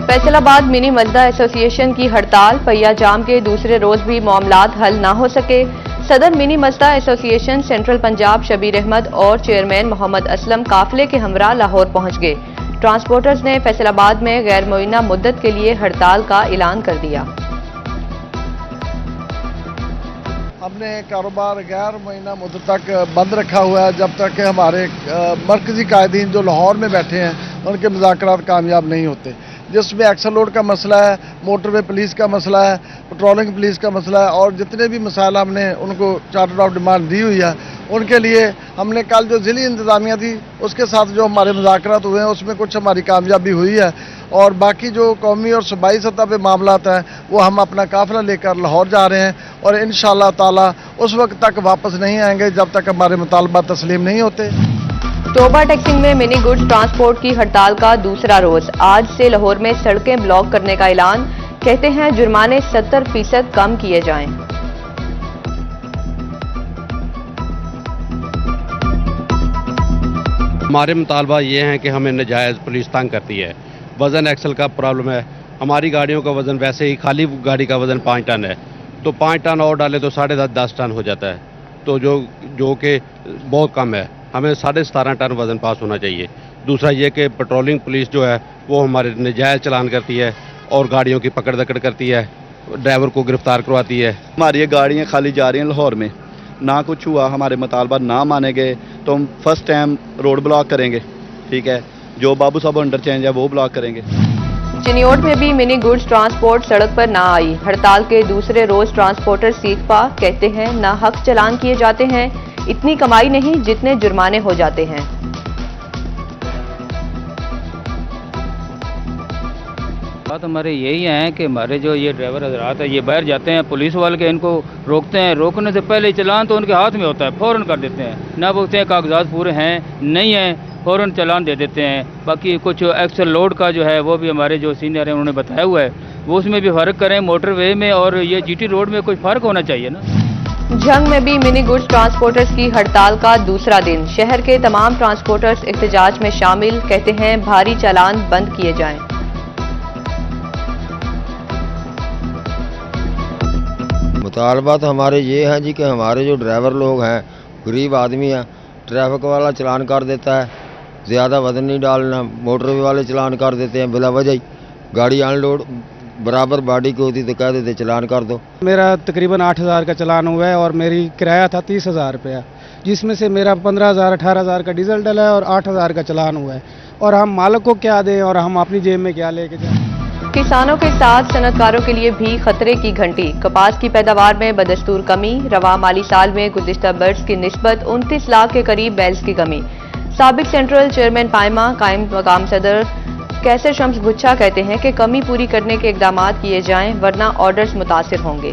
Faisalabad mini मजदा association की हड़ताल, पहिया जाम के दूसरे रोज भी मामलात हल न हो सके। सदर mini मजदा association central Punjab Shabir Ahmad और चेयरमैन मोहम्मद असलम काफिले के हमरा लाहौर पहुंच गए। ट्रांसपोर्टर्स ने फैसलाबाद में गैर मुअय्यना मुद्दत के लिए हड़ताल का ऐलान कर दिया। हमने कारोबार गैर मुअय्यना मुद्दत तक बंद रखा हुआ है जब तक कि हमारे मरकजी कायदीन जो लाहौर में बैठे हैं उनके मुज़ाकरात कामयाब नहीं होते, जिसमें एक्सल लोड का मसला है, मोटरवे पुलिस का मसला है, पेट्रोलिंग पुलिस का मसला है और जितने भी मसाइल हमने उनको चार्टर ऑफ डिमांड दी हुई है उनके लिए हमने कल जो ज़िली इंतज़ामिया थी उसके साथ जो हमारे मुज़ाकरात हुए हैं उसमें कुछ हमारी कामयाबी हुई है और बाकी जो कौमी और सूबाई सतह पे मामलात हैं वो हम अपना काफ़िला लेकर लाहौर जा रहे हैं और इंशाअल्लाह ताला उस वक्त तक वापस नहीं आएंगे जब तक हमारे मुतालबा तस्लीम नहीं होते। तोबा टैक्सिंग में मिनी गुड्स ट्रांसपोर्ट की हड़ताल का दूसरा रोज, आज से लाहौर में सड़कें ब्लॉक करने का ऐलान। कहते हैं जुर्माने 70% कम किए जाएं। हमारे मुतालबा ये हैं कि हमें नजायज़ पुलिस तंग करती है। वज़न एक्सल का प्रॉब्लम है, हमारी गाड़ियों का वज़न वैसे ही खाली गाड़ी का वज़न 5 टन है, तो 5 टन और डाले तो 10.5 टन हो जाता है, तो जो कि बहुत कम है। हमें 17.5 टन वज़न पास होना चाहिए। दूसरा ये कि पेट्रोलिंग पुलिस जो है वो हमारे नजायज़ चलान करती है और गाड़ियों की पकड़ दकड़ करती है, ड्राइवर को गिरफ्तार करवाती है। हमारी ये गाड़ियाँ खाली जा रही हैं लाहौर में, ना कुछ हुआ, हमारे मुतालबा ना माने गए तो हम फर्स्ट टाइम रोड ब्लॉक करेंगे। ठीक है, जो बाबू साहब इंटरचेंज है वो ब्लॉक करेंगे। चिनियोट में भी मिनी गुड्स ट्रांसपोर्ट सड़क पर ना आई। हड़ताल के दूसरे रोज ट्रांसपोर्टर सीख पा कहते हैं ना हक चलान किए जाते हैं, इतनी कमाई नहीं जितने जुर्माने हो जाते हैं। बात हमारे यही है कि हमारे जो ये ड्राइवर हजरात है ये बाहर जाते हैं, पुलिस वाले के इनको रोकते हैं, रोकने से पहले चलान तो उनके हाथ में होता है, फ़ौरन कर देते हैं, ना पूछते हैं कागजात पूरे हैं नहीं हैं, फ़ौरन चलान दे देते हैं। बाकी कुछ एक्सल लोड का जो है वो भी हमारे जो सीनियर हैं उन्होंने बताया हुआ है, वो उसमें भी फ़र्क करें, मोटरवे में और ये जीटी रोड में कुछ फ़र्क होना चाहिए ना। जंग में भी मिनी गुड्स ट्रांसपोर्टर्स की हड़ताल का दूसरा दिन, शहर के तमाम ट्रांसपोर्टर्स एहतजाज में शामिल। कहते हैं भारी चालान बंद किए जाएं। मुतालबात हमारे ये हैं जी कि हमारे जो ड्राइवर लोग हैं गरीब आदमी हैं, ट्रैफिक वाला चलान कर देता है, ज़्यादा वजन नहीं डालना, मोटरवे वाले चलान कर देते हैं बिला वजह ही, गाड़ी अनलोड बराबर बॉडी की होती तो कह देते चलान कर दो। मेरा तकरीबन 8,000 का चलान हुआ है और मेरी किराया था 30,000 रुपया, जिसमें से मेरा 15,000 18,000 का डीजल डला है और 8,000 का चलान हुआ है, और हम मालिक को क्या दें और हम अपनी जेब में क्या लेके जाएं। किसानों के साथ सनतकारों के लिए भी खतरे की घंटी। कपास की पैदावार में बदस्तूर कमी, रवा माली साल में गुज़िश्ता बर्ड्स की निस्बत 29 लाख के करीब बैल्स की कमी। साबिक सेंट्रल चेयरमैन पायमा कायम मकाम सदर कैसर शम्स गुच्छा कहते हैं कि कमी पूरी करने के इकदाम किए जाएं वरना ऑर्डर्स मुतासिर होंगे।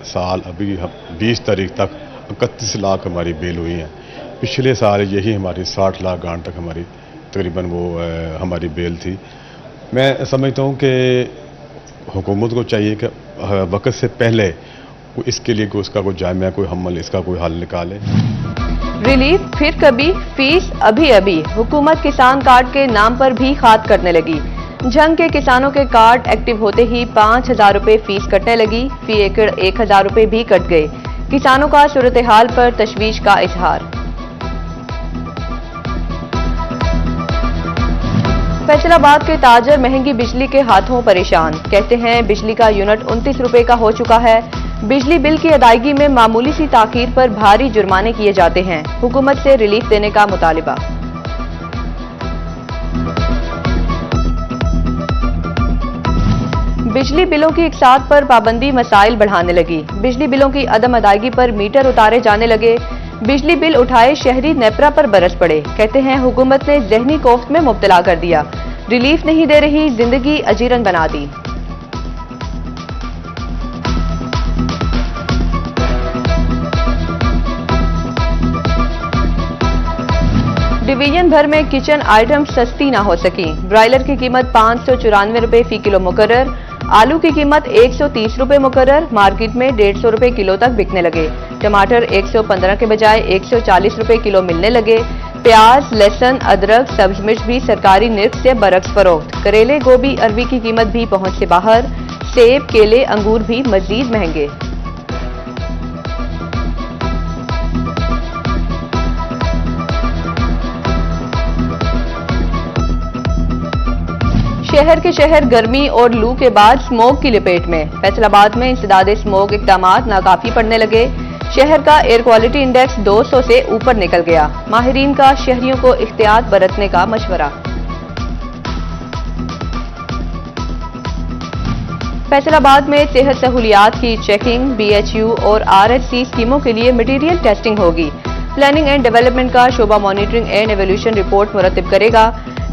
साल अभी 20 तारीख तक 31 लाख हमारी बेल हुई है। पिछले साल यही हमारी 60 लाख गांठ तक हमारी तकरीबन वो हमारी बेल थी। मैं समझता हूँ कि हुकूमत को चाहिए कि वक्त से पहले इसके लिए कोई उसका कोई जामिया कोई हमल इसका कोई हल निकाले। रिलीफ फिर कभी, फीस अभी अभी। हुकूमत किसान कार्ड के नाम पर भी खाद करने लगी। जंग के किसानों के कार्ड एक्टिव होते ही 5,000 रुपए फीस कटने लगी, फी एकड़ 1,000 रुपए भी कट गए। किसानों का सूरत हाल पर तशवीश का इजहार। फैसलाबाद के ताजर महंगी बिजली के हाथों परेशान। कहते हैं बिजली का यूनिट 29 रुपए का हो चुका है। बिजली बिल की अदायगी में मामूली सी ताखीर पर भारी जुर्माने किए जाते हैं। हुकूमत से रिलीफ देने का मुतालिबा। बिजली बिलों की इकसात पर पाबंदी मसाइल बढ़ाने लगी। बिजली बिलों की अदम अदायगी पर मीटर उतारे जाने लगे। बिजली बिल उठाए शहरी नेपरा पर बरस पड़े। कहते हैं हुकूमत ने जहनी कोफ्त में मुब्तला कर दिया, रिलीफ नहीं दे रही, जिंदगी अजीरन बना दी। डिवीजन भर में किचन आइटम सस्ती ना हो सकी। ब्रायलर की कीमत 594 रुपए फी किलो मुकर्रर। आलू की कीमत 130 रुपए मुकर्रर, मार्केट में 150 रुपए किलो तक बिकने लगे। टमाटर 115 के बजाय 140 रुपए किलो मिलने लगे। प्याज, लहसुन, अदरक, सब्ज मिर्च भी सरकारी निर्ख से बरक्स फरोख्त। करेले, गोभी, अरबी की कीमत भी पहुंच से बाहर। सेब, केले, अंगूर भी मजीद महंगे। शहर के शहर गर्मी और लू के बाद स्मोक की लपेट में। फैसलाबाद में इंसदादे स्मोक इक़दामात नाकाफी पड़ने लगे। शहर का एयर क्वालिटी इंडेक्स 200 से ऊपर निकल गया। माहिरीन का शहरियों को एहतियात बरतने का मशवरा। फैसलाबाद में सेहत सहूलियात की चेकिंग, BHU और RHC स्कीमों के लिए मटीरियल टेस्टिंग होगी। प्लानिंग एंड डेवलपमेंट का शोबा मॉनिटरिंग एंड एवोल्यूशन रिपोर्ट मुरतब करेगा।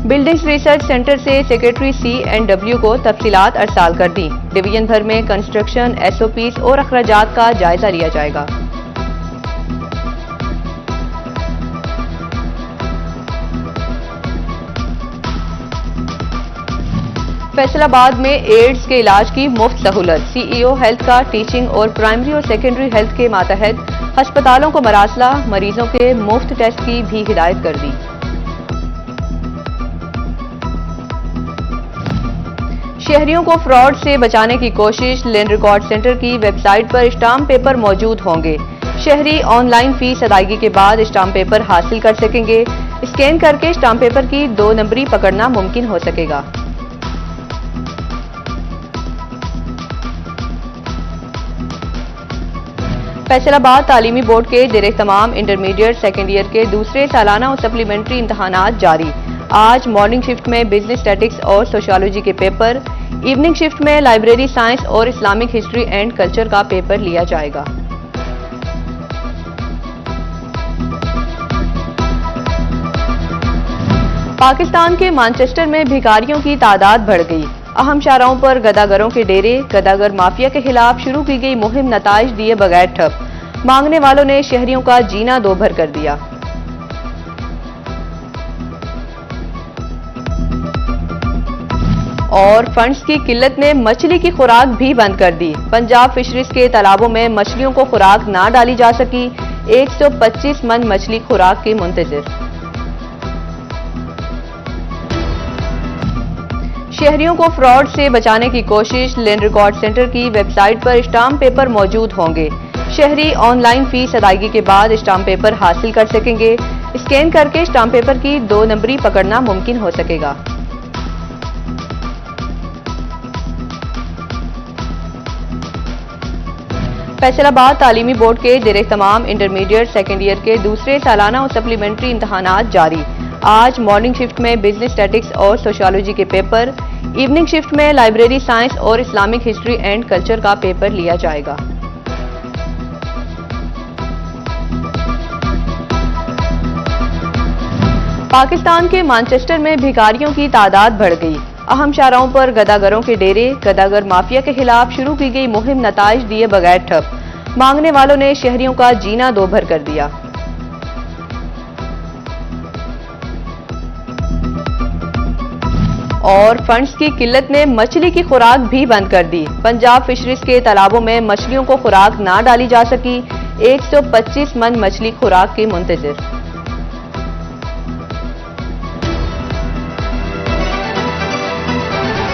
बिल्डिंग्स रिसर्च सेंटर से सेक्रेटरी C&W को तफसीलात अरसाल कर दी। डिवीजन भर में कंस्ट्रक्शन, SOPs और अखराजात का जायजा लिया जाएगा। फैसलाबाद में एड्स के इलाज की मुफ्त सहूलत। CEO हेल्थ का टीचिंग और प्राइमरी और सेकेंडरी हेल्थ के मातहत अस्पतालों को मरासला, मरीजों के मुफ्त टेस्ट की भी हिदायत कर दी। शहरियों को फ्रॉड से बचाने की कोशिश। लैंड रिकॉर्ड सेंटर की वेबसाइट पर स्टाम्प पेपर मौजूद होंगे। शहरी ऑनलाइन फीस अदायगी के बाद स्टाम्प पेपर हासिल कर सकेंगे। स्कैन करके स्टाम्प पेपर की 2 नंबरी पकड़ना मुमकिन हो सकेगा। फैसलाबाद तालीमी बोर्ड के ज़ेरे तमाम इंटरमीडिएट सेकेंड ईयर के दूसरे सालाना और सप्लीमेंट्री इम्तहानात जारी। आज मॉर्निंग शिफ्ट में बिजनेस स्टैटिक्स और सोशियोलॉजी के पेपर, इवनिंग शिफ्ट में लाइब्रेरी साइंस और इस्लामिक हिस्ट्री एंड कल्चर का पेपर लिया जाएगा। पाकिस्तान के मैनचेस्टर में भिखारियों की तादाद बढ़ गई। अहम शाहराहों पर गदागरों के डेरे। गदागर माफिया के खिलाफ शुरू की गई मुहिम नताइज दिए बगैर ठप। मांगने वालों ने शहरियों का जीना दोभर कर दिया। और फंड्स की किल्लत ने मछली की खुराक भी बंद कर दी। पंजाब फिशरीज के तालाबों में मछलियों को खुराक ना डाली जा सकी। 125 मन मछली खुराक की मुंतजिर। शहरियों को फ्रॉड से बचाने की कोशिश। लैंड रिकॉर्ड सेंटर की वेबसाइट पर स्टाम्प पेपर मौजूद होंगे। शहरी ऑनलाइन फीस अदायगी के बाद स्टाम्प पेपर हासिल कर सकेंगे। स्कैन करके स्टाम्प पेपर की 2 नंबरी पकड़ना मुमकिन हो सकेगा। फैसलाबाद तालीमी बोर्ड के ज़ेरे तमाम इंटरमीडिएट सेकेंड ईयर के दूसरे सालाना और सप्लीमेंट्री इम्तहानात जारी। आज मॉर्निंग शिफ्ट में बिजनेस स्टैटिक्स और सोशियोलॉजी के पेपर, इवनिंग शिफ्ट में लाइब्रेरी साइंस और इस्लामिक हिस्ट्री एंड कल्चर का पेपर लिया जाएगा। पाकिस्तान के मैनचेस्टर में भिखारियों की तादाद बढ़ गई। अहम शाहराहों पर गदागरों के डेरे। गदागर माफिया के खिलाफ शुरू की गई मुहिम नताइज दिए बगैर ठप। मांगने वालों ने शहरियों का जीना दोभर कर दिया। और फंड्स की किल्लत ने मछली की खुराक भी बंद कर दी। पंजाब फिशरीज के तालाबों में मछलियों को खुराक ना डाली जा सकी। 125 मन मछली खुराक की मुंतजिर।